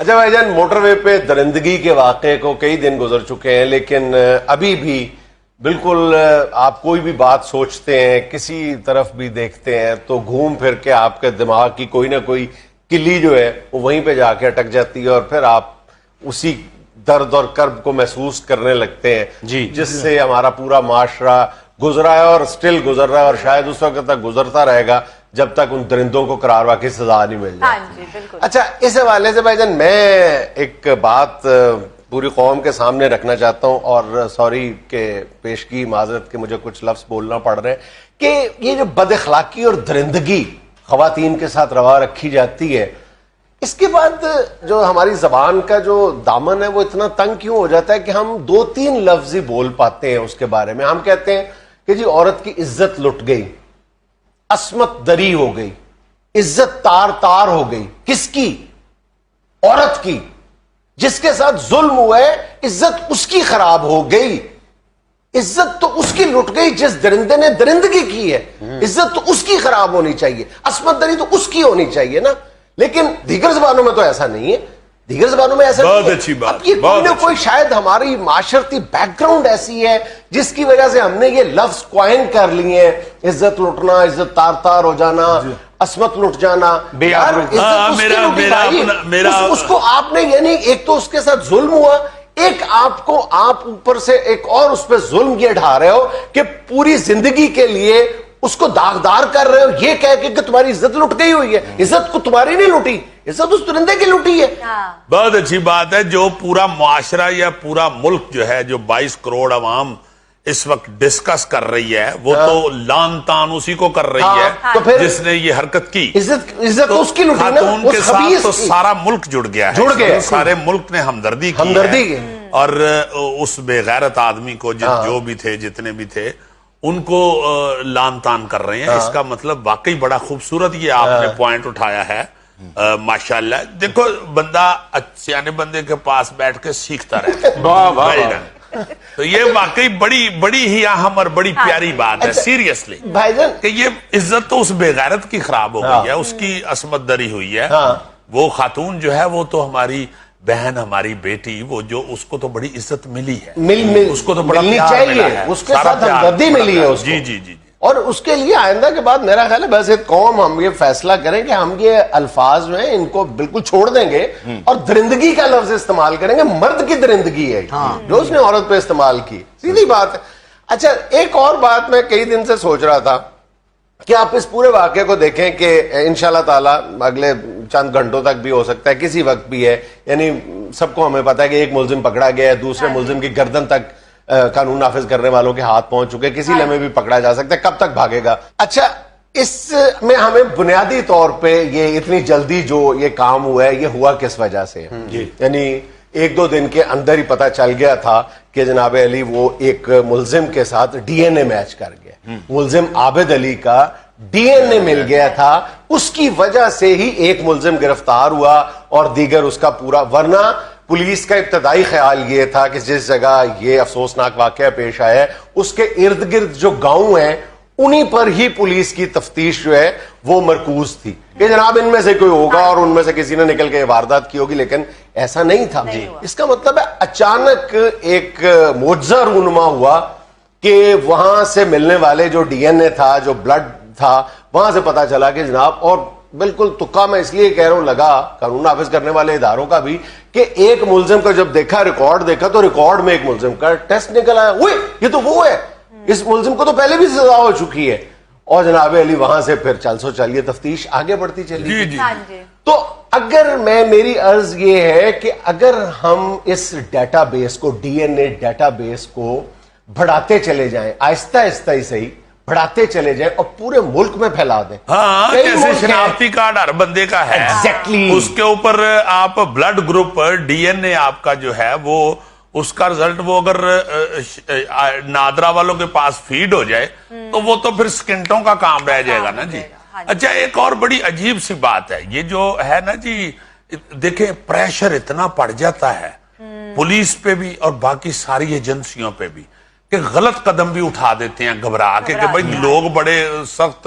اچھا بھائی جان، موٹر وے پہ درندگی کے واقعے کو کئی دن گزر چکے ہیں، لیکن ابھی بھی بالکل آپ کوئی بھی بات سوچتے ہیں، کسی طرف بھی دیکھتے ہیں تو گھوم پھر کے آپ کے دماغ کی کوئی نہ کوئی کلی جو ہے وہ وہیں پہ جا کے اٹک جاتی ہے، اور پھر آپ اسی درد اور کرب کو محسوس کرنے لگتے ہیں جس سے ہمارا پورا معاشرہ گزرا ہے اور سٹل گزر رہا ہے، اور شاید اس وقت تک گزرتا رہے گا جب تک ان درندوں کو قرار واقعی سزا نہیں مل جائے۔ اچھا، اس حوالے سے بھائی جان میں ایک بات پوری قوم کے سامنے رکھنا چاہتا ہوں، اور سوری کہ پیشگی معذرت کے مجھے کچھ لفظ بولنا پڑ رہے ہیں، کہ یہ جو بد اخلاقی اور درندگی خواتین کے ساتھ روا رکھی جاتی ہے، اس کے بعد جو ہماری زبان کا جو دامن ہے وہ اتنا تنگ کیوں ہو جاتا ہے کہ ہم 2-3 لفظ ہی بول پاتے ہیں اس کے بارے میں؟ ہم کہتے ہیں کہ جی عورت کی عزت لٹ گئی، عصمت دری ہو گئی، عزت تار تار ہو گئی۔ کس کی؟ عورت کی، جس کے ساتھ ظلم ہوا ہے عزت اس کی خراب ہو گئی۔ عزت تو اس کی لٹ گئی جس درندے نے درندگی کی ہے، عزت تو اس کی خراب ہونی چاہیے، عصمت دری تو اس کی ہونی چاہیے نا۔ لیکن دیگر زبانوں میں تو ایسا نہیں ہے، دیگر زبانوں میں ایسا نہیں ہے۔ بہت اچھی بات، اب یہ کوئی نہ کوئی شاید ہماری معاشرتی بیک گراؤنڈ ایسی ہے جس کی وجہ سے ہم نے یہ لفظ کوائن کر لیے ہیں، عزت لٹنا، عزت تار تار ہو جانا، عصمت لٹ جانا۔ یار عزت اس کی لٹی بھائی، اس کو آپ نے، یعنی ایک تو اس کے ساتھ ظلم ہوا، ایک آپ اوپر سے ایک اور اس پہ ظلم یہ ڈھا رہے ہو کہ پوری زندگی کے لیے اس کو داغدار کر رہے ہو، یہ کہہ کے کہ تمہاری عزت لٹ گئی ہوئی ہے۔ عزت کو تمہاری نہیں لٹی، عزت اس درندے کی لٹی ہے۔ بہت اچھی بات ہے۔ جو پورا معاشرہ یا پورا ملک جو ہے، جو 22 کروڑ عوام اس وقت ڈسکس کر رہی ہے، وہ تو لان تان اسی کو کر رہی ہے جس نے یہ حرکت کی۔ عزت اس کی لٹی نا، خاتون کے ساتھ تو سارا ملک جڑ گیا ہے، سارے ملک نے ہمدردی کی، اور اس بے غیرت آدمی کو جو بھی تھے، جتنے بھی تھے، ان کو لان تان کر رہے ہیں۔ اس کا مطلب واقعی بڑا خوبصورت یہ آپ نے پوائنٹ اٹھایا ہے، ماشاءاللہ۔ دیکھو، بندہ سیانے بندے کے پاس بیٹھ کے سیکھتا رہتا ہے، تو یہ واقعی بڑی ہی اہم اور بڑی پیاری بات ہے، سیریسلی، کہ یہ عزت تو اس بے غیرت کی خراب ہو گئی ہے، اس کی عصمت دری ہوئی ہے۔ وہ خاتون جو ہے وہ تو ہماری بہن، ہماری بیٹی، وہ جو اس کو تو بڑی عزت ملی ہے، اس کو تو بڑا پیار ملا ہے، اس کے ساتھ ہمدردی ملی ہے اس کو۔ جی۔ اور اس کے لیے آئندہ کے بعد میرا خیال ہے بس ایک قوم ہم یہ فیصلہ کریں کہ ہم یہ الفاظ جو ہیں ان کو بالکل چھوڑ دیں گے اور درندگی کا لفظ استعمال کریں گے۔ مرد کی درندگی ہے جو اس نے عورت پہ استعمال کی، سیدھی بات ہے۔ اچھا، ایک اور بات میں کئی دن سے سوچ رہا تھا کہ آپ اس پورے واقعے کو دیکھیں کہ انشاءاللہ تعالیٰ اگلے چند گھنٹوں تک بھی ہو سکتا ہے، کسی وقت بھی ہے، یعنی سب کو ہمیں پتا ہے کہ ایک ملزم پکڑا گیا ہے، دوسرے ملزم کی گردن تک قانون نافذ کرنے والوں کے ہاتھ پہنچ چکے، کسی لمحے بھی پکڑا جا سکتا ہے، کب تک بھاگے گا؟ اچھا، اس میں ہمیں بنیادی طور پہ یہ اتنی جلدی جو یہ کام ہوا ہے یہ ہوا کس وجہ سے؟ یعنی 1-2 دن کے اندر ہی پتا چل گیا تھا کہ جناب علی وہ ایک ملزم کے ساتھ ڈی این اے میچ کر گیا، ملزم عابد علی کا ڈی این اے مل گیا تھا، اس کی وجہ سے ہی ایک ملزم گرفتار ہوا اور دیگر اس کا پورا، ورنہ پولیس کا ابتدائی خیال یہ تھا کہ جس جگہ یہ افسوسناک واقعہ پیش آیا ہے اس کے ارد گرد جو گاؤں ہیں انہی پر ہی پولیس کی تفتیش جو ہے وہ مرکوز تھی کہ جناب ان میں سے کوئی ہوگا اور ان میں سے کسی نے نکل کے واردات کی ہوگی، لیکن ایسا نہیں تھا۔ اس کا مطلب ہے اچانک ایک معجزہ رونما ہوا کہ وہاں سے ملنے والے جو ڈی این اے تھا، جو بلڈ تھا، وہاں سے پتا چلا کہ جناب، اور بالکل تکا میں اس لیے کہہ رہا ہوں لگا قانون نافذ کرنے والے اداروں کا بھی، کہ ایک ملزم کا جب دیکھا، ریکارڈ دیکھا، تو ریکارڈ میں ایک ملزم کا ٹیسٹ نکل آیا، اوئے یہ تو وہ ہے، اس ملزم کو تو پہلے بھی سزا ہو چکی ہے، اور جناب علی وہاں سے پھر چل سو چلیے تفتیش آگے بڑھتی چلی۔ تو اگر میری عرض یہ ہے کہ اگر ہم اس ڈیٹا بیس کو، D N A database کو بڑھاتے چلے جائیں، آہستہ آہستہ ہی صحیح بڑھاتے چلے جائیں اور پورے ملک میں پھیلا دیں، جیسے شناختی کارڈ ہر بندے کا ہے، اس کے اوپر آپ بلڈ گروپ، ڈی این اے آپ کا جو ہے وہ، اس کا رزلٹ وہ اگر نادرا والوں کے پاس فیڈ ہو جائے تو وہ تو پھر سکنٹوں کا کام رہ جائے گا نا جی۔ اچھا، ایک اور بڑی عجیب سی بات ہے، یہ جو ہے نا جی، دیکھیں پریشر اتنا پڑ جاتا ہے پولیس پہ بھی اور باقی ساری ایجنسیوں پہ بھی کہ غلط قدم بھی اٹھا دیتے ہیں گھبرا کے کہ بھائی لوگ بڑے سخت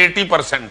80%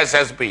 SSP,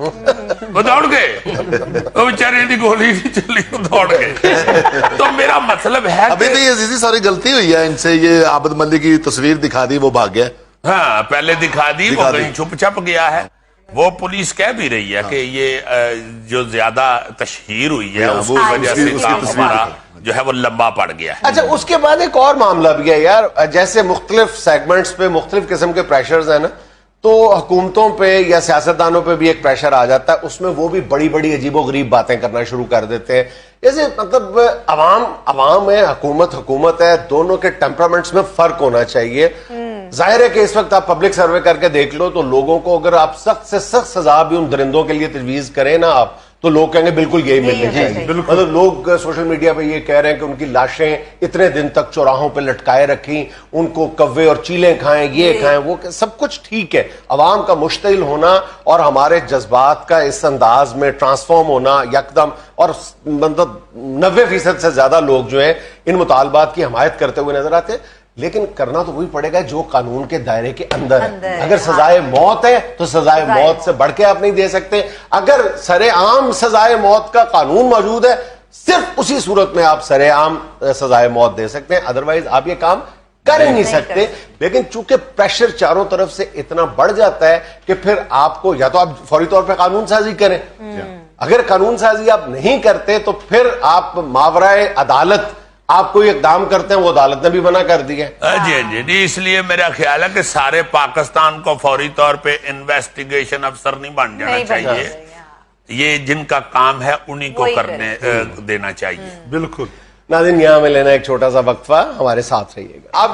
وہ دوڑ گئے, وہ بیچارے دی گولی نہیں چلی, وہ دوڑ گئے. تو میرا مطلب ہے ابھی تو یہ عزیزی ساری غلطی ہوئی ہے ان سے, یہ عابد ملک کی تصویر دکھا دی وہ بھاگ گیا. ہاں پہلے دکھا دی, وہ کہیں چھپ چھپ گیا ہے. وہ پولیس کہہ بھی رہی ہے کہ یہ جو زیادہ تشہیر ہوئی ہے اس کی وجہ سے کام ہمارا جو ہے وہ لمبا پڑ گیا ہے. اچھا اس کے بعد ایک اور معاملہ بھی ہے یار, جیسے مختلف سیگمنٹس پہ مختلف قسم کے پریشرز ہیں نا, تو حکومتوں پہ یا سیاستدانوں پہ بھی ایک پریشر آ جاتا ہے, اس میں وہ بھی بڑی بڑی عجیب و غریب باتیں کرنا شروع کر دیتے ہیں. جیسے مطلب عوام ہے, حکومت ہے, دونوں کے ٹیمپرامنٹس میں فرق ہونا چاہیے. ظاہر ہے کہ اس وقت آپ پبلک سروے کر کے دیکھ لو تو لوگوں کو اگر آپ سخت سے سخت سزا بھی ان درندوں کے لیے تجویز کریں نا آپ, تو لوگ کہیں گے بالکل یہی ملنی چاہیے. مطلب لوگ سوشل میڈیا پہ یہ کہہ رہے ہیں کہ ان کی لاشیں اتنے دن تک چوراہوں پہ لٹکائے رکھیں, ان کو کوے اور چیلیں کھائیں, یہ کھائیں, وہ سب کچھ ٹھیک ہے. عوام کا مشتعل ہونا اور ہمارے جذبات کا اس انداز میں ٹرانسفارم ہونا یکدم, اور مطلب 90% سے زیادہ لوگ جو ہیں ان مطالبات کی حمایت کرتے ہوئے نظر آتے ہیں. لیکن کرنا تو وہی پڑے گا جو قانون کے دائرے کے اندر ہے. اگر سزائے موت ہے تو سزائے موت سے بڑھ کے آپ نہیں دے سکتے. اگر سر عام سزائے موت کا قانون موجود ہے, صرف اسی صورت میں آپ سر عام سزائے موت دے سکتے ہیں, ادروائز آپ یہ کام کر ہی نہیں سکتے. لیکن چونکہ پریشر چاروں طرف سے اتنا بڑھ جاتا ہے کہ پھر آپ کو یا تو آپ فوری طور پہ قانون سازی کریں, اگر قانون سازی آپ نہیں کرتے تو پھر آپ ماورائے عدالت آپ کوئی اقدام کرتے ہیں, وہ عدالت نے بھی منع کر دیا ہے. جی اس لیے میرا خیال ہے کہ سارے پاکستان کو فوری طور پہ انویسٹیگیشن افسر نہیں بن جانا چاہیے. یہ جن کا کام ہے انہی کو کرنے دینا چاہیے. بالکل. ناظرین یہاں میں لینا ایک چھوٹا سا وقفہ, ہمارے ساتھ رہیے گا.